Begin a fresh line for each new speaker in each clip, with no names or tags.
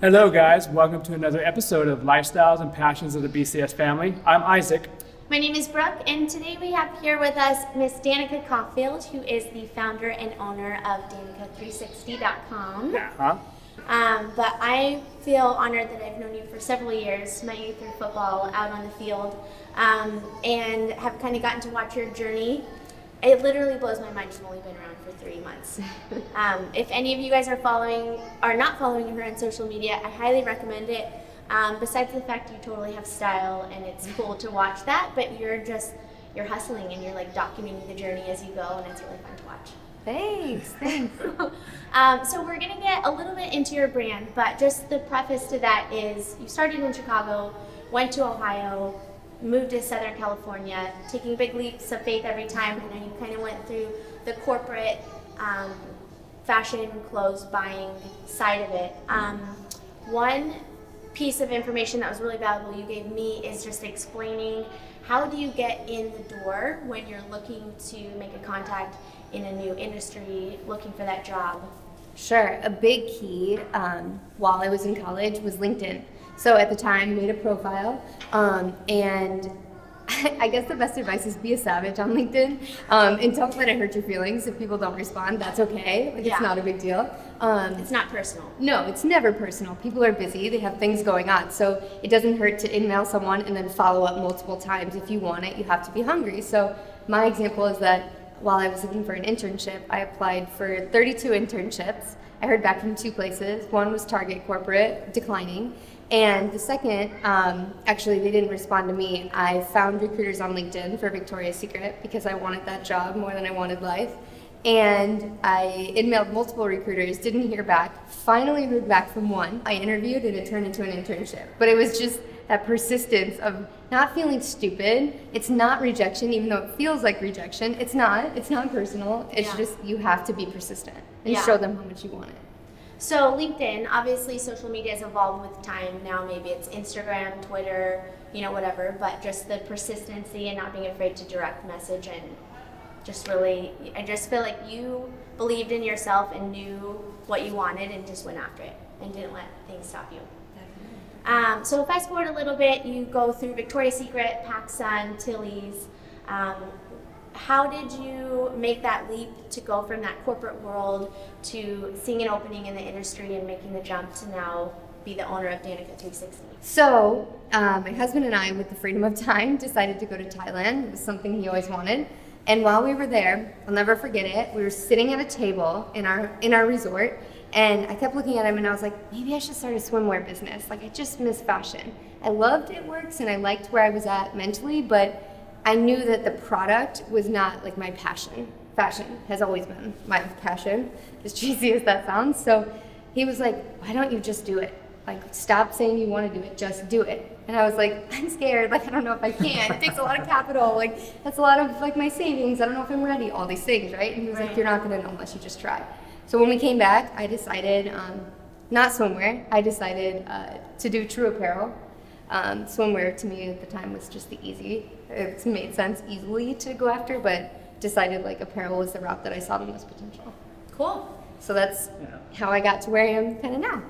Hello, guys. Welcome to another episode of Lifestyles and Passions of the BCS family. I'm Isaac.
My name is Brooke, and today we have here with us Miss Danica Caufield, who is the founder and owner of Danica360.com. But I feel honored that I've known you for several years, met you through football out on the field, and have kind of gotten to watch your journey. It literally blows my mind. She's only been around for 3 months. If any of you guys are not following her on social media, I highly recommend it. Besides the fact you totally have style and it's cool to watch that, but you're hustling and you're like documenting the journey as you go, and it's really fun to watch.
Thanks.
So we're gonna get a little bit into your brand, but just the preface to that is you started in Chicago, went to Ohio, moved to Southern California, taking big leaps of faith every time, and then you kind of went through the corporate fashion clothes buying side of it. One piece of information that was really valuable you gave me is just explaining how do you get in the door when you're looking to make a contact in a new industry, looking for that job.
Sure. A big key while I was in college was LinkedIn. So at the time, made a profile, and I guess the best advice is be a savage on LinkedIn, and don't let it hurt your feelings. If people don't respond, that's okay. It's not a big deal.
It's not personal.
No, it's never personal. People are busy. They have things going on. So it doesn't hurt to email someone and then follow up multiple times. If you want it, you have to be hungry. So my example is that while I was looking for an internship, I applied for 32 internships. I heard back from 2 places. One was Target Corporate, declining. And the second, actually, they didn't respond to me. I found recruiters on LinkedIn for Victoria's Secret because I wanted that job more than I wanted life. And I emailed multiple recruiters, didn't hear back, finally heard back from one. I interviewed and it turned into an internship. But it was just that persistence of not feeling stupid. It's not rejection, even though it feels like rejection. It's not personal. It's just you have to be persistent and show them how much you want it.
So LinkedIn, obviously social media has evolved with time. Now maybe it's Instagram, Twitter, whatever, but just the persistency and not being afraid to direct message, and I just feel like you believed in yourself and knew what you wanted and just went after it and didn't let things stop you. So fast forward a little bit, you go through Victoria's Secret, PacSun, Tilly's. How did you make that leap to go from that corporate world to seeing an opening in the industry and making the jump to now be the owner of Danica360?
So my husband and I, with the freedom of time, decided to go to Thailand. It was something he always wanted. And while we were there, I'll never forget it, we were sitting at a table in our resort, and I kept looking at him and I was like, maybe I should start a swimwear business. Like, I just miss fashion. I loved It Works and I liked where I was at mentally, but I knew that the product was not like my passion. Fashion has always been my passion, as cheesy as that sounds. So he was like, why don't you just do it? Like, stop saying you want to do it, just do it. And I was like, I'm scared, like, I don't know if I can. It takes a lot of capital, like, that's a lot of like my savings. I don't know if I'm ready, all these things, right? And he was like, you're not gonna know unless you just try. So when we came back, I decided, not swimwear, I decided to do true apparel. Swimwear to me at the time was just it made sense easily to go after, but decided like apparel was the route that I saw the most potential.
Cool.
So that's how I got to where I am kind of now.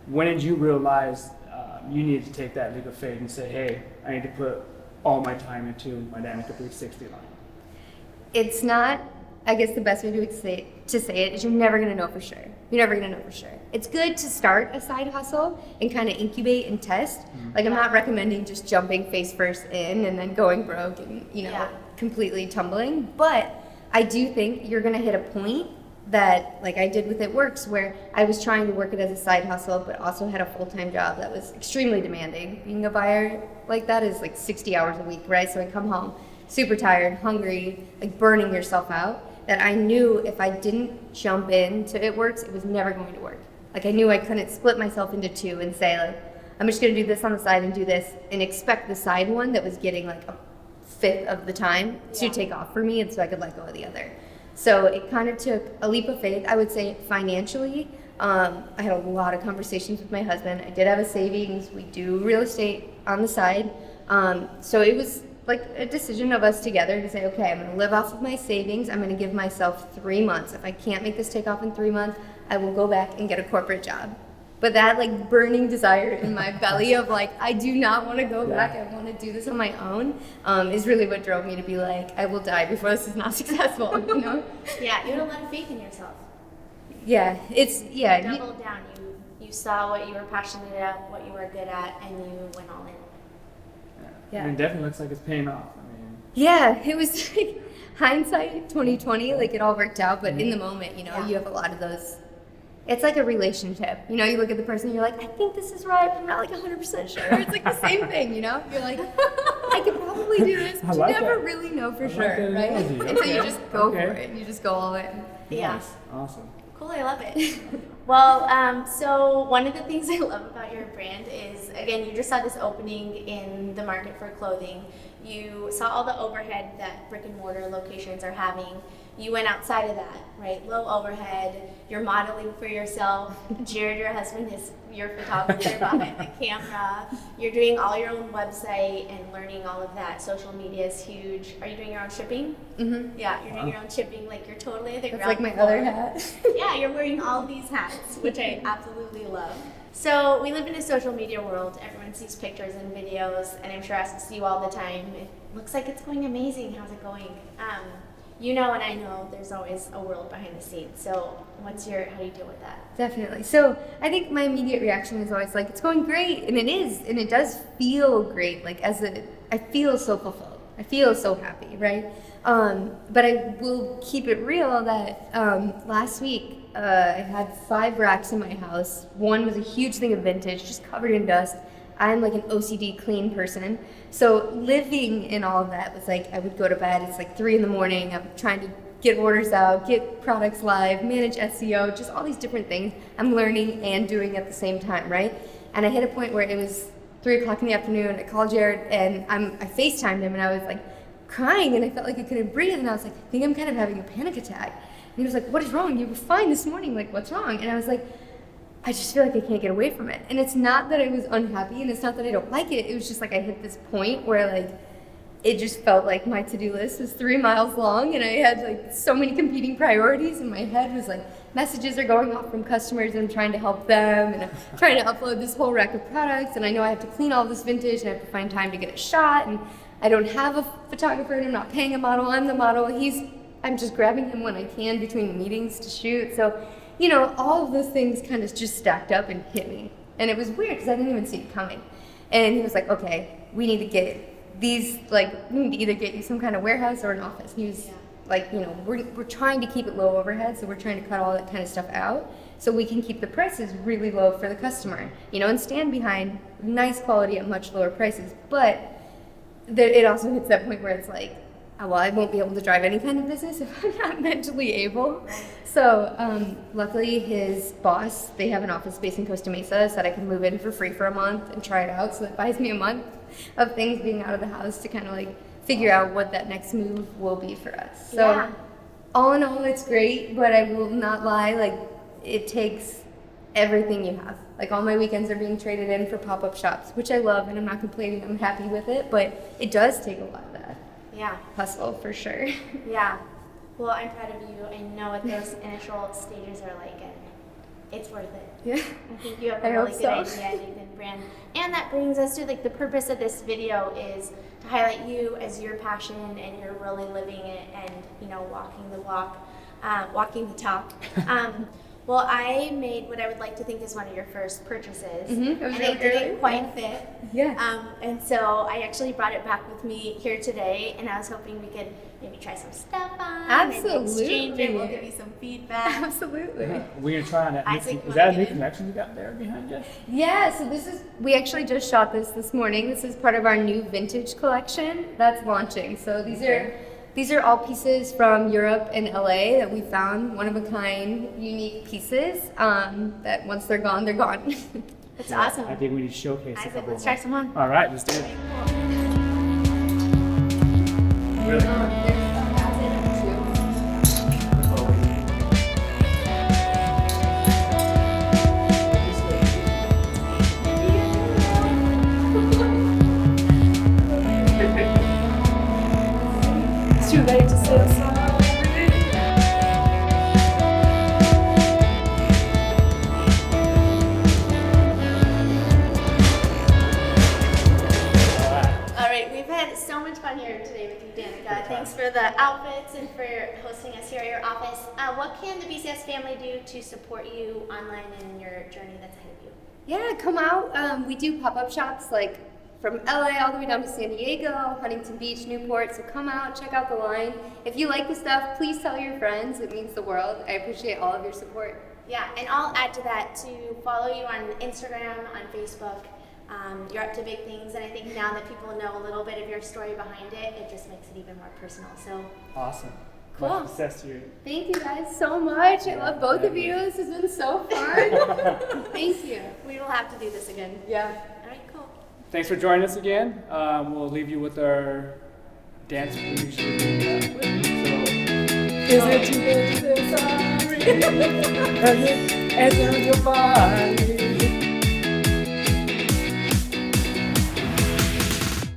When did you realize you needed to take that leap of faith and say, hey, I need to put all my time into my Danica360 line?
It's not, I guess the best way to say it is you're never going to know for sure. You're never going to know for sure. It's good to start a side hustle and kind of incubate and test. Like, I'm not recommending just jumping face first in and then going broke and, completely tumbling. But I do think you're going to hit a point that, like I did with It Works, where I was trying to work it as a side hustle, but also had a full-time job that was extremely demanding. Being a buyer like that is like 60 hours a week, right? So I come home super tired, hungry, like burning yourself out, that I knew if I didn't jump into It Works, it was never going to work. Like, I knew I couldn't split myself into 2 and say, like, I'm just going to do this on the side and do this and expect the side one that was getting like a 1/5 of the time to take off for me, and so I could let go of the other. So it kind of took a leap of faith. I would say financially, I had a lot of conversations with my husband. I did have a savings. We do real estate on the side. So it was like a decision of us together to say, okay, I'm going to live off of my savings. I'm going to give myself 3 months. If I can't make this take off in 3 months, I will go back and get a corporate job. But that like burning desire in my belly of like, I do not want to go back. I want to do this on my own, is really what drove me to be like, I will die before this is not successful, you know?
Yeah, you had a lot of faith in yourself.
Yeah, it's, yeah.
You doubled down. You saw what you were passionate at, what you were good at, and you went all in.
Yeah. I mean, it definitely looks like it's paying off. I mean,
Yeah, it was like hindsight 2020, like it all worked out, but in the moment, you know, you have a lot of those. It's like a relationship. You know, you look at the person and you're like, I think this is right, but I'm not like 100% sure. It's like the same thing, you know? You're like, I could probably do this, but you never really know for sure, right? Until you just go for it and you just go all in.
Yeah.
Nice. Awesome.
Cool, I love it. Well, so one of the things I love about your brand is, again, you just saw this opening in the market for clothing. You saw all the overhead that brick and mortar locations are having. You went outside of that, right? Low overhead. You're modeling for yourself. Jared, your husband, is your photographer behind the camera. You're doing all your own website and learning all of that. Social media is huge. Are you doing your own shipping?
Mm-hmm.
Yeah, you're doing your own shipping. Like, you're totally at the
That's
ground
like my
floor.
other hat.
Yeah, you're wearing all these hats, which I absolutely love. So we live in a social media world. Everyone sees pictures and videos, and I'm sure asks you all the time. It looks like it's going amazing. How's it going? You know, and I know there's always a world behind the scenes. So how do you deal with that?
Definitely. So I think my immediate reaction is always like, it's going great. And it is. And it does feel great. Like I feel so fulfilled. I feel so happy, right? But I will keep it real that last week I had 5 racks in my house. One was a huge thing of vintage, just covered in dust. I'm like an OCD clean person. So living in all of that was like, I would go to bed, it's like 3 a.m. I'm trying to get orders out, get products live, manage SEO, just all these different things I'm learning and doing at the same time, right? And I hit a point where it was 3:00 in the afternoon, I called Jared and I FaceTimed him and I was like crying and I felt like I couldn't breathe and I was like, I think I'm kind of having a panic attack. And he was like, what is wrong? You were fine this morning, like what's wrong? And I was like, I just feel like I can't get away from it. And it's not that I was unhappy and it's not that I don't like it. It was just like I hit this point where like it just felt like my to-do list was 3 miles long and I had like so many competing priorities and my head was like messages are going off from customers and I'm trying to help them and I'm trying to upload this whole rack of products and I know I have to clean all this vintage and I have to find time to get a shot and I don't have a photographer and I'm not paying a model. I'm the model. I'm just grabbing him when I can between the meetings to shoot. So you know, all of those things kind of just stacked up and hit me. And it was weird because I didn't even see it coming. And he was like, okay, we need to get these, like, we need to either get you some kind of warehouse or an office. And he was like, you know, we're trying to keep it low overhead, so we're trying to cut all that kind of stuff out so we can keep the prices really low for the customer, you know, and stand behind nice quality at much lower prices. But it also hits that point where it's like, well, I won't be able to drive any kind of business if I'm not mentally able. So luckily his boss, they have an office space in Costa Mesa, said I can move in for free for a month and try it out. So that buys me a month of things being out of the house to kind of like figure out what that next move will be for us. So all in all, it's great, but I will not lie, like it takes everything you have. Like all my weekends are being traded in for pop-up shops, which I love and I'm not complaining, I'm happy with it, but it does take a lot of that.
Yeah.
Hustle for sure.
Yeah. Well, I'm proud of you. I know what those initial stages are like, and it's worth it.
Yeah.
I think you have a really good idea, Nathan Brand. And that brings us to like the purpose of this video is to highlight you as your passion, and you're really living it, and you know, walking the walk, walking the talk. Well, I made what I would like to think is one of your first purchases, and it didn't quite fit.
Yeah.
And so I actually brought it back with me here today, and I was hoping we could maybe try some stuff on.
Absolutely.
Maybe exchange it. We'll give you some feedback.
Absolutely.
We're gonna try on that. Is that a new connection you got there behind you?
Yeah. So we actually just shot this morning. This is part of our new vintage collection that's launching. So these are all pieces from Europe and LA that we found, one-of-a-kind, unique pieces that once they're gone, they're gone.
That's awesome.
I think we need to showcase a
Isaac,
couple
let's
of
try
them.
some on.
All right, let's do it. Really?
Too late to say a song.
thanks for the outfits and for hosting us here at your office. What can the BCS family do to support you online and in your journey that's ahead of you?
Yeah, come out. We do pop-up shops like from LA all the way down to San Diego, Huntington Beach, Newport. So come out, check out the line. If you like the stuff, please tell your friends. It means the world. I appreciate all of your support.
Yeah, and I'll add to that to follow you on Instagram, on Facebook. You're up to big things, and I think now that people know a little bit of your story behind it, it just makes it even more personal. So
Awesome.
Cool.
Much success to you.
Thank you guys so much. I love both of you. This has been so fun. Thank you.
we will have to do this again.
Yeah.
All right, cool.
Thanks for joining us again. We'll leave you with our dance we usually do. Is it too late to say sorry? Has it entered your body?